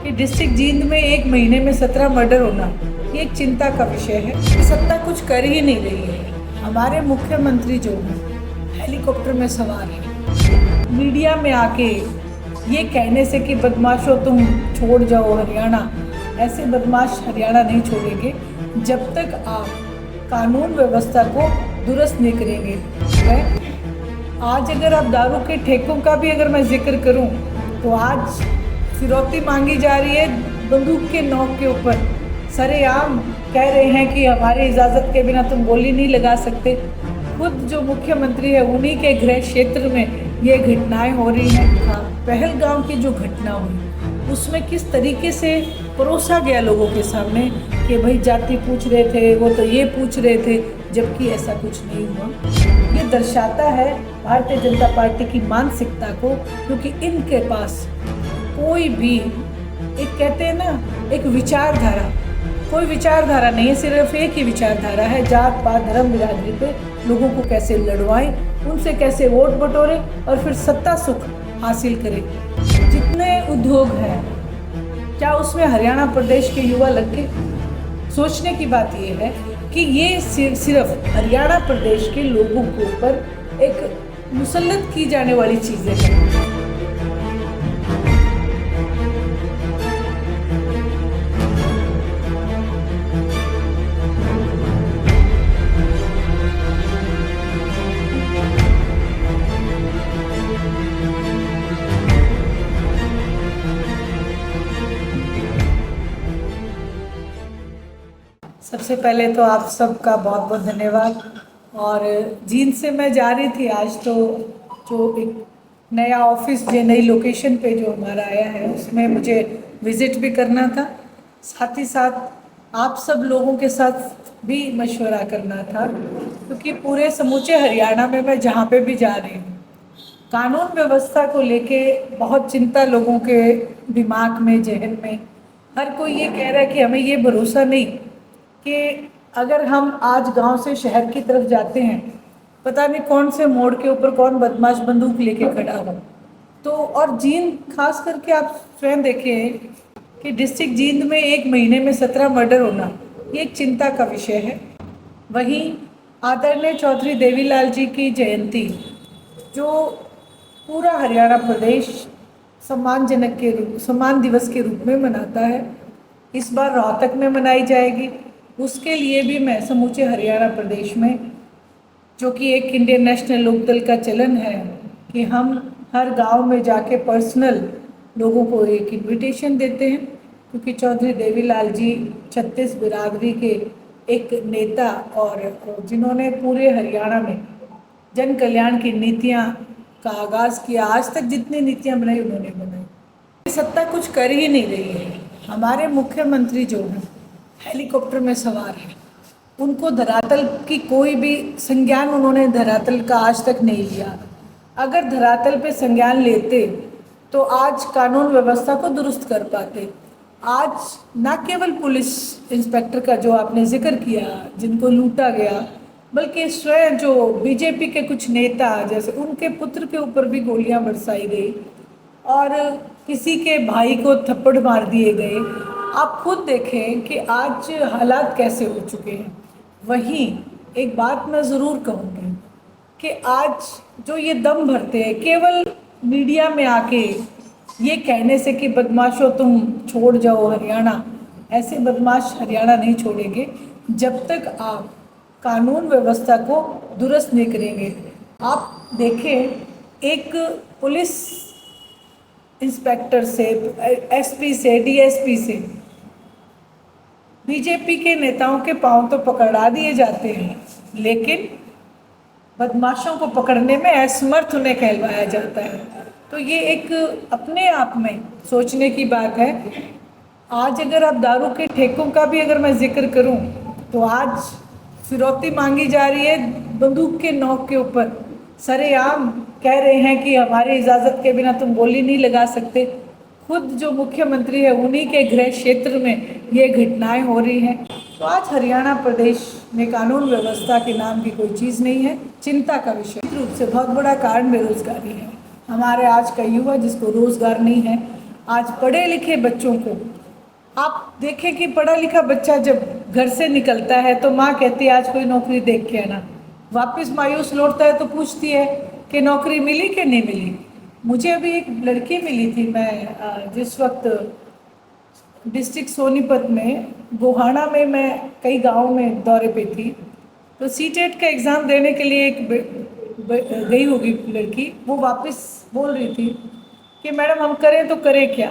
कि डिस्ट्रिक्ट जींद में एक महीने में 17 मर्डर होना ये एक चिंता का विषय है। सत्ता कुछ कर ही नहीं रही है। हमारे मुख्यमंत्री जो हैं हेलीकॉप्टर में सवार हैं, मीडिया में आके ये कहने से कि बदमाशों तुम छोड़ जाओ हरियाणा, ऐसे बदमाश हरियाणा नहीं छोड़ेंगे जब तक आप कानून व्यवस्था को दुरुस्त नहीं करेंगे। आज अगर आप दारू के ठेकों का भी अगर मैं जिक्र करूं तो आज फिरौती मांगी जा रही है बंदूक के नोक के ऊपर। सरेआम कह रहे हैं कि हमारी इजाज़त के बिना तुम गोली नहीं लगा सकते। खुद जो मुख्यमंत्री है उन्हीं के गृह क्षेत्र में ये घटनाएं हो रही हैं। पहलगाम की जो घटना हुई उसमें किस तरीके से परोसा गया लोगों के सामने कि भाई जाति पूछ रहे थे, वो तो ये पूछ रहे थे, जबकि ऐसा कुछ नहीं हुआ। ये दर्शाता है भारतीय जनता पार्टी की मानसिकता को, क्योंकि इनके पास कोई भी एक कहते हैं ना एक विचारधारा, कोई विचारधारा नहीं है, सिर्फ एक ही विचारधारा है, जात पात धर्म बिरादरी पे लोगों को कैसे लड़वाएं, उनसे कैसे वोट बटोरें और फिर सत्ता सुख हासिल करें। जितने उद्योग हैं क्या उसमें हरियाणा प्रदेश के युवा लग के? सोचने की बात यह है कि ये सिर्फ हरियाणा प्रदेश के लोगों के ऊपर एक मुसल्लत की जाने वाली चीज़ें हैं। सबसे पहले तो आप सबका बहुत बहुत धन्यवाद। और जींद से मैं जा रही थी आज, तो जो एक नया ऑफिस जो नई लोकेशन पे जो हमारा आया है उसमें मुझे विज़िट भी करना था, साथ ही साथ आप सब लोगों के साथ भी मशवरा करना था, क्योंकि पूरे समूचे हरियाणा में मैं जहाँ पे भी जा रही हूँ कानून व्यवस्था को लेके बहुत चिंता लोगों के दिमाग में, जहन में। हर कोई ये कह रहा है कि हमें ये भरोसा नहीं कि अगर हम आज गांव से शहर की तरफ जाते हैं, पता नहीं कौन से मोड़ के ऊपर कौन बदमाश बंदूक लेके खड़ा हो। तो और जींद खास करके आप स्वयं देखें कि डिस्ट्रिक्ट जींद में एक महीने में 17 मर्डर होना ये एक चिंता का विषय है। वहीं आदरणीय चौधरी देवीलाल जी की जयंती जो पूरा हरियाणा प्रदेश सम्मान दिवस के रूप में मनाता है, इस बार रोहतक में मनाई जाएगी। उसके लिए भी मैं समूचे हरियाणा प्रदेश में, जो कि एक इंडियन नेशनल लोकदल का चलन है कि हम हर गांव में जाके पर्सनल लोगों को एक इनविटेशन देते हैं, क्योंकि चौधरी देवीलाल जी 36 बिरादरी के एक नेता और जिन्होंने पूरे हरियाणा में जन कल्याण की नीतियां का आगाज़ किया। आज तक जितनी नीतियां बनाई उन्होंने बनाई। सत्ता कुछ कर ही नहीं रही है। हमारे मुख्यमंत्री जो हैं हेलीकॉप्टर में सवार हैं, उनको धरातल की कोई भी संज्ञान उन्होंने धरातल का आज तक नहीं लिया। अगर धरातल पे संज्ञान लेते तो आज कानून व्यवस्था को दुरुस्त कर पाते। आज न केवल पुलिस इंस्पेक्टर का जो आपने जिक्र किया जिनको लूटा गया, बल्कि स्वयं जो बीजेपी के कुछ नेता जैसे उनके पुत्र के ऊपर भी गोलियां बरसाई गई और किसी के भाई को थप्पड़ मार दिए गए। आप खुद देखें कि आज हालात कैसे हो चुके हैं। वहीं एक बात मैं ज़रूर कहूँगी कि आज जो ये दम भरते हैं केवल मीडिया में आके ये कहने से कि बदमाशों तुम छोड़ जाओ हरियाणा, ऐसे बदमाश हरियाणा नहीं छोड़ेंगे जब तक आप कानून व्यवस्था को दुरुस्त नहीं करेंगे। आप देखें एक पुलिस इंस्पेक्टर से, एसपी से, डीएसपी से बीजेपी के नेताओं के पांव तो पकड़ा दिए जाते हैं, लेकिन बदमाशों को पकड़ने में असमर्थ उन्हें कहलवाया जाता है। तो ये एक अपने आप में सोचने की बात है। आज अगर आप दारू के ठेकों का भी अगर मैं जिक्र करूं तो आज फिरौती मांगी जा रही है बंदूक के नोक के ऊपर। सरेआम कह रहे हैं कि हमारी इजाज़त के बिना तुम गोली नहीं लगा सकते। खुद जो मुख्यमंत्री है उन्हीं के गृह क्षेत्र में ये घटनाएं हो रही हैं। तो आज हरियाणा प्रदेश में कानून व्यवस्था के नाम की कोई चीज़ नहीं है। चिंता का विषय रूप से बहुत बड़ा कारण बेरोजगारी है। हमारे आज का युवा जिसको रोजगार नहीं है, आज पढ़े लिखे बच्चों को आप देखें कि पढ़ा लिखा बच्चा जब घर से निकलता है तो माँ कहती है आज कोई नौकरी देख के आना, वापस मायूस लौटता है तो पूछती है कि नौकरी मिली कि नहीं मिली। मुझे अभी एक लड़की मिली थी, मैं जिस वक्त डिस्ट्रिक्ट सोनीपत में गोहाना में मैं कई गाँव में दौरे पे थी, तो सीटेट का एग्ज़ाम देने के लिए गई होगी लड़की, वो वापस बोल रही थी कि मैडम हम करें तो करें क्या,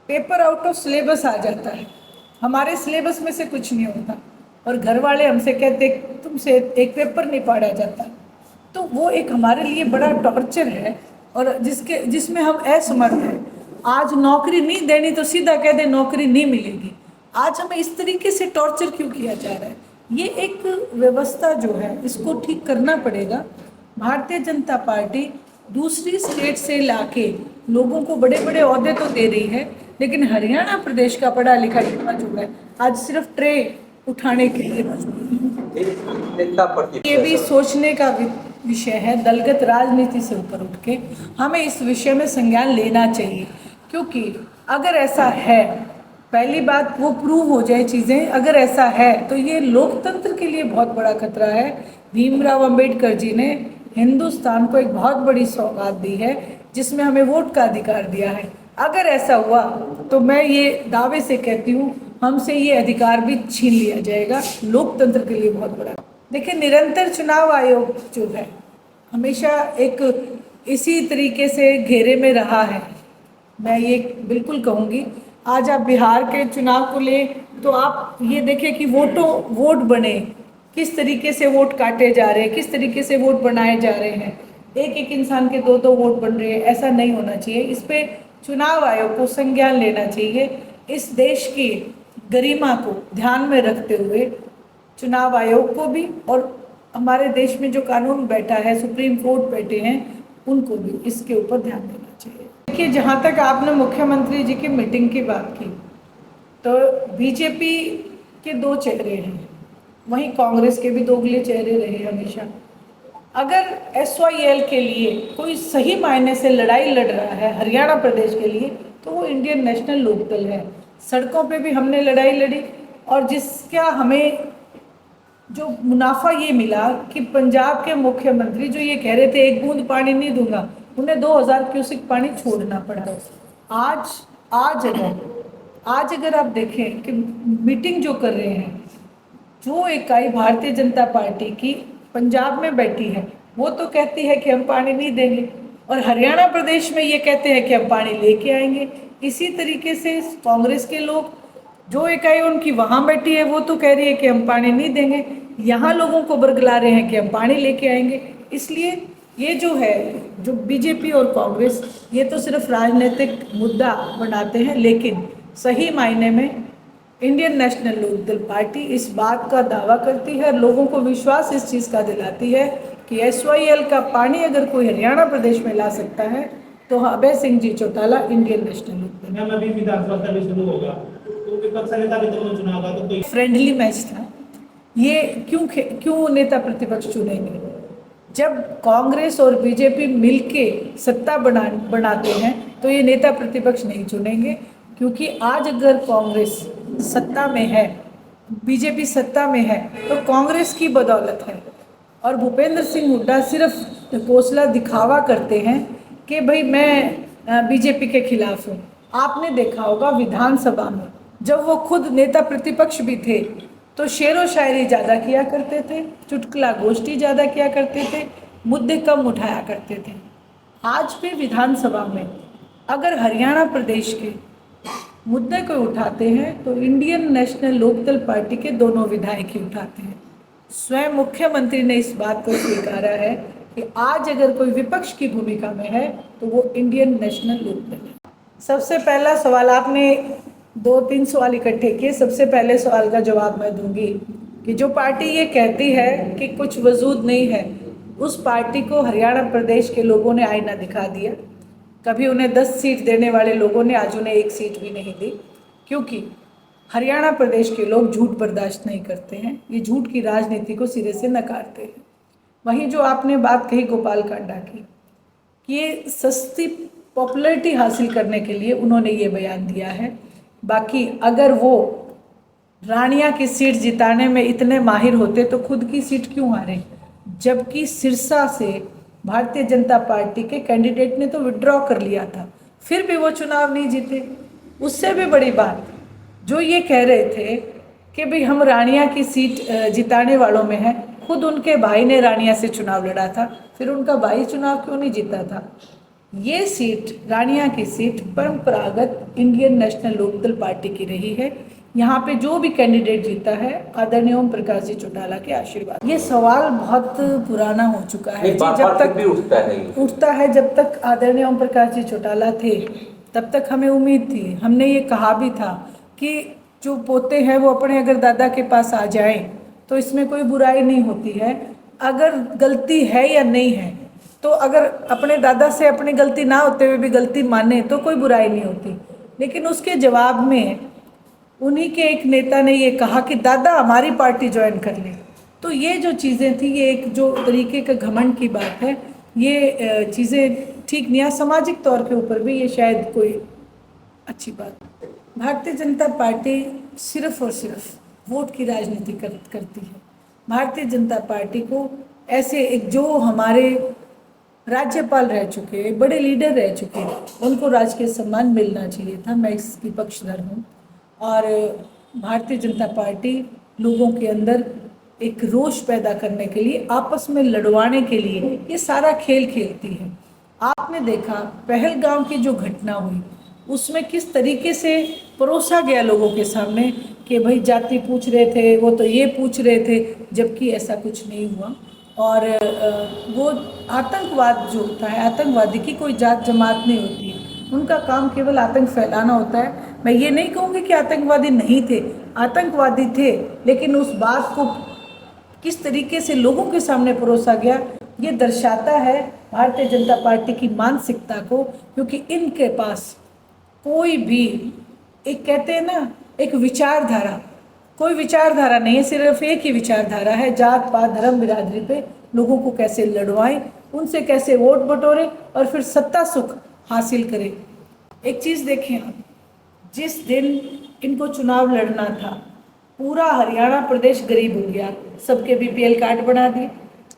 पेपर आउट ऑफ सिलेबस आ जाता है, हमारे सिलेबस में से कुछ नहीं होता, और घर वाले हमसे कहते तुमसे एक पेपर नहीं पढ़ा जाता। तो वो एक हमारे लिए बड़ा टॉर्चर है, और जिसमें हम असमर्थ हैं। आज नौकरी नहीं देनी तो सीधा कह दे नौकरी नहीं मिलेगी। आज हमें इस तरीके से टॉर्चर क्यों किया जा रहा है? ये एक व्यवस्था जो है इसको ठीक करना पड़ेगा। भारतीय जनता पार्टी दूसरी स्टेट से लाके लोगों को बड़े बड़े ओहदे तो दे रही है, लेकिन हरियाणा प्रदेश का पढ़ा लिखा युवा जो है आज सिर्फ ट्रे उठाने के लिए ये भी सोचने का विषय है। दलगत राजनीति से ऊपर उठ के हमें इस विषय में संज्ञान लेना चाहिए, क्योंकि अगर ऐसा है, पहली बात वो प्रूव हो जाए चीज़ें, अगर ऐसा है तो ये लोकतंत्र के लिए बहुत बड़ा खतरा है। भीमराव अंबेडकर जी ने हिंदुस्तान को एक बहुत बड़ी सौगात दी है जिसमें हमें वोट का अधिकार दिया है। अगर ऐसा हुआ तो मैं ये दावे से कहती हूँ हमसे ये अधिकार भी छीन लिया जाएगा। लोकतंत्र के लिए बहुत बड़ा। देखिए, निरंतर चुनाव आयोग जो है हमेशा एक इसी तरीके से घेरे में रहा है। मैं ये बिल्कुल कहूँगी, आज आप बिहार के चुनाव को ले तो आप ये देखें कि वोट बने, किस तरीके से वोट काटे जा रहे हैं, किस तरीके से वोट बनाए जा रहे हैं। एक एक इंसान के दो वोट बन रहे हैं, ऐसा नहीं होना चाहिए। इस पे चुनाव आयोग को संज्ञान लेना चाहिए। इस देश की गरिमा को ध्यान में रखते हुए चुनाव आयोग को भी, और हमारे देश में जो कानून बैठा है, सुप्रीम कोर्ट बैठे हैं, उनको भी इसके ऊपर ध्यान देना चाहिए। देखिए, जहाँ तक आपने मुख्यमंत्री जी की मीटिंग की बात की, तो बीजेपी के दो चेहरे हैं, वहीं कांग्रेस के भी दोगले चेहरे रहे हमेशा। अगर SYL के लिए कोई सही मायने से लड़ाई लड़ रहा है हरियाणा प्रदेश के लिए, तो वो इंडियन नेशनल लोकदल है। सड़कों पे भी हमने लड़ाई लड़ी, और जिसका हमें जो मुनाफा ये मिला कि पंजाब के मुख्यमंत्री जो ये कह रहे थे एक बूंद पानी नहीं दूंगा, उन्हें 2000 क्यूसिक पानी छोड़ना पड़ा। आज अगर आप देखें कि मीटिंग जो कर रहे हैं, जो इकाई भारतीय जनता पार्टी की पंजाब में बैठी है, वो तो कहती है कि हम पानी नहीं देंगे, और हरियाणा प्रदेश में ये कहते हैं कि हम पानी लेके आएंगे। इसी तरीके से कांग्रेस के लोग, जो इकाई उनकी वहाँ बैठी है, वो तो कह रही है कि हम पानी नहीं देंगे, यहाँ लोगों को बरगला रहे हैं कि हम पानी लेके आएंगे। इसलिए ये जो है, जो बीजेपी और कांग्रेस, ये तो सिर्फ राजनीतिक मुद्दा बनाते हैं, लेकिन सही मायने में इंडियन नेशनल लोकदल पार्टी इस बात का दावा करती है, लोगों को विश्वास इस चीज़ का दिलाती है कि SYL का पानी अगर कोई हरियाणा प्रदेश में ला सकता है तो अभय सिंह जी चौटाला इंडियन नेशनल लोकदल। अभी विधानसभा भी शुरू होगा, तो विपक्ष नेता भी दोनों चुनाव का तो कोई फ्रेंडली मैच था। ये क्यों नेता प्रतिपक्ष चुनेंगे? जब कांग्रेस और बीजेपी मिलके सत्ता बनाते हैं तो ये नेता प्रतिपक्ष नहीं चुनेंगे, क्योंकि आज अगर कांग्रेस सत्ता में है, बीजेपी सत्ता में है, तो कांग्रेस की बदौलत है। और भूपेंद्र सिंह हुड्डा सिर्फ ढकोसला दिखावा करते हैं कि भाई मैं बीजेपी के खिलाफ हूँ। आपने देखा होगा विधानसभा में जब वो खुद नेता प्रतिपक्ष भी थे तो शेरो शायरी ज़्यादा किया करते थे, चुटकुला गोष्ठी ज़्यादा किया करते थे, मुद्दे कम उठाया करते थे। आज भी विधानसभा में अगर हरियाणा प्रदेश के मुद्दे को उठाते हैं तो इंडियन नेशनल लोकदल पार्टी के दोनों विधायक ही उठाते हैं। स्वयं मुख्यमंत्री ने इस बात को स्वीकारा है कि आज अगर कोई विपक्ष की भूमिका में है तो वो इंडियन नेशनल लोकदल है। सबसे पहला सवाल, आपने 2-3 सवाल इकट्ठे किए। सबसे पहले सवाल का जवाब मैं दूंगी कि जो पार्टी ये कहती है कि कुछ वजूद नहीं है, उस पार्टी को हरियाणा प्रदेश के लोगों ने आईना दिखा दिया। कभी उन्हें 10 सीट देने वाले लोगों ने आज उन्हें 1 सीट भी नहीं दी, क्योंकि हरियाणा प्रदेश के लोग झूठ बर्दाश्त नहीं करते हैं। ये झूठ की राजनीति को सिरे से नकारते हैं। वहीं जो आपने बात कही गोपाल कांडा की, कि ये सस्ती पॉपुलैरिटी हासिल करने के लिए उन्होंने ये बयान दिया है। बाकी अगर वो रानिया की सीट जिताने में इतने माहिर होते तो खुद की सीट क्यों हारे, जबकि सिरसा से भारतीय जनता पार्टी के कैंडिडेट ने तो विड्रॉ कर लिया था, फिर भी वो चुनाव नहीं जीते। उससे भी बड़ी बात, जो ये कह रहे थे कि भाई हम रानिया की सीट जिताने वालों में हैं, खुद उनके भाई ने रानिया से चुनाव लड़ा था, फिर उनका भाई चुनाव क्यों नहीं जीता था। ये सीट, रानिया की सीट, परंपरागत इंडियन नेशनल लोकदल पार्टी की रही है। यहाँ पे जो भी कैंडिडेट जीता है आदरणीय ओम प्रकाश जी चौटाला के आशीर्वाद। ये सवाल बहुत पुराना हो चुका है, जब तक भी उठता है, जब तक आदरणीय ओम प्रकाश जी चौटाला थे तब तक हमें उम्मीद थी, हमने ये कहा भी था कि जो पोते हैं वो अपने अगर दादा के पास आ जाएं तो इसमें कोई बुराई नहीं होती है। अगर गलती है या नहीं है तो अगर अपने दादा से अपनी गलती ना होते हुए भी गलती माने तो कोई बुराई नहीं होती। लेकिन उसके जवाब में उन्हीं के एक नेता ने ये कहा कि दादा हमारी पार्टी ज्वाइन कर ले। तो ये जो चीज़ें थी, ये एक जो तरीके का घमंड की बात है, ये चीज़ें ठीक नहीं है। सामाजिक तौर के ऊपर भी ये शायद कोई अच्छी बात। भारतीय जनता पार्टी सिर्फ और सिर्फ वोट की राजनीति करती है। भारतीय जनता पार्टी को ऐसे एक जो हमारे राज्यपाल रह चुके, बड़े लीडर रह चुके, उनको राजकीय सम्मान मिलना चाहिए था। मैं इसकी पक्षधर हूँ। और भारतीय जनता पार्टी लोगों के अंदर एक रोष पैदा करने के लिए, आपस में लड़वाने के लिए ये सारा खेल खेलती है। आपने देखा पहलगाम की जो घटना हुई उसमें किस तरीके से परोसा गया लोगों के सामने कि भाई जाति पूछ रहे थे, वो तो ये पूछ रहे थे, जबकि ऐसा कुछ नहीं हुआ। और वो आतंकवाद जो होता है, आतंकवादी की कोई जात जमात नहीं होती है, उनका काम केवल आतंक फैलाना होता है। मैं ये नहीं कहूँगी कि आतंकवादी नहीं थे, आतंकवादी थे, लेकिन उस बात को किस तरीके से लोगों के सामने परोसा गया ये दर्शाता है भारतीय जनता पार्टी की मानसिकता को। क्योंकि इनके पास कोई भी, एक कहते हैं ना, एक विचारधारा, कोई विचारधारा नहीं है, सिर्फ एक ही विचारधारा है, जात पात धर्म बिरादरी पे लोगों को कैसे लड़वाएं, उनसे कैसे वोट बटोरें और फिर सत्ता सुख हासिल करें। एक चीज़ देखें आप, जिस दिन इनको चुनाव लड़ना था पूरा हरियाणा प्रदेश गरीब हो गया, सबके बीपीएल कार्ड बना दिए,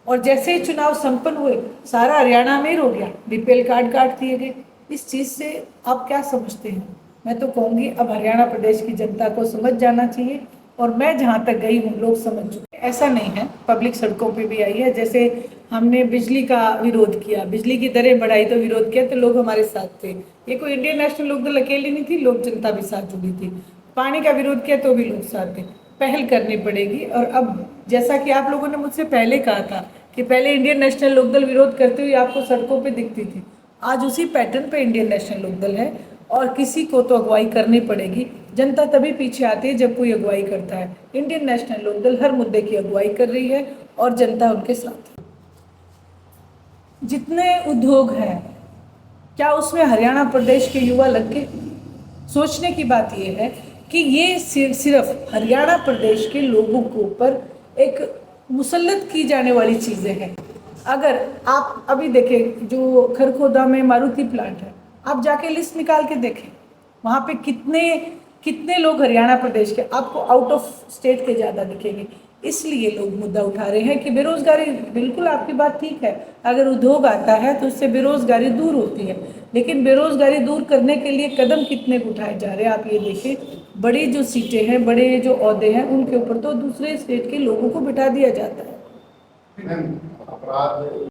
और जैसे ही चुनाव संपन्न हुए सारा हरियाणा अमीर हो गया, बीपीएल कार्ड काट दिए गए। इस चीज़ से आप क्या समझते हैं? मैं तो कहूँगी अब हरियाणा प्रदेश की जनता को समझ जाना चाहिए, और मैं जहाँ तक गई हूँ लोग समझ चुके। ऐसा नहीं है, पब्लिक सड़कों पे भी आई है। जैसे हमने बिजली का विरोध किया, बिजली की दरें बढ़ाई तो विरोध किया, तो लोग हमारे साथ थे। ये कोई इंडियन नेशनल लोकदल अकेली नहीं थी, लोक जनता भी साथ जुड़ी थी। पानी का विरोध किया तो भी लोग साथ थे। पहल करनी पड़ेगी। और अब जैसा कि आप लोगों ने मुझसे पहले कहा था कि पहले इंडियन नेशनल लोकदल विरोध करते हुए आपको सड़कों पे दिखती थी, आज उसी पैटर्न पे इंडियन नेशनल लोकदल है, और किसी को तो अगुवाई करनी पड़ेगी। जनता तभी पीछे आती है जब कोई अगुवाई करता है। इंडियन नेशनल लोकदल हर मुद्दे की अगुवाई कर रही है और जनता उनके साथ है। जितने उद्योग हैं, क्या उसमें हरियाणा प्रदेश के युवा लग गए? सोचने की बात यह है कि ये सिर्फ हरियाणा प्रदेश के लोगों के ऊपर एक मुसल्लत की जाने वाली चीज़ें हैं। अगर आप अभी देखें जो खरखोदा में मारुति प्लांट है, आप जाके लिस्ट निकाल के देखें, वहाँ पे कितने लोग हरियाणा प्रदेश के, आपको आउट ऑफ स्टेट के ज़्यादा दिखेंगे। इसलिए लोग मुद्दा उठा रहे हैं कि बेरोजगारी, बिल्कुल आपकी बात ठीक है, अगर उद्योग आता है तो उससे बेरोजगारी दूर होती है, लेकिन बेरोजगारी दूर करने के लिए कदम कितने उठाए जा रहे हैं आप ये देखें। बड़ी जो सीटें हैं, बड़े जो ओहदे हैं, उनके ऊपर तो दूसरे स्टेट के लोगों को बिठा दिया जाता है।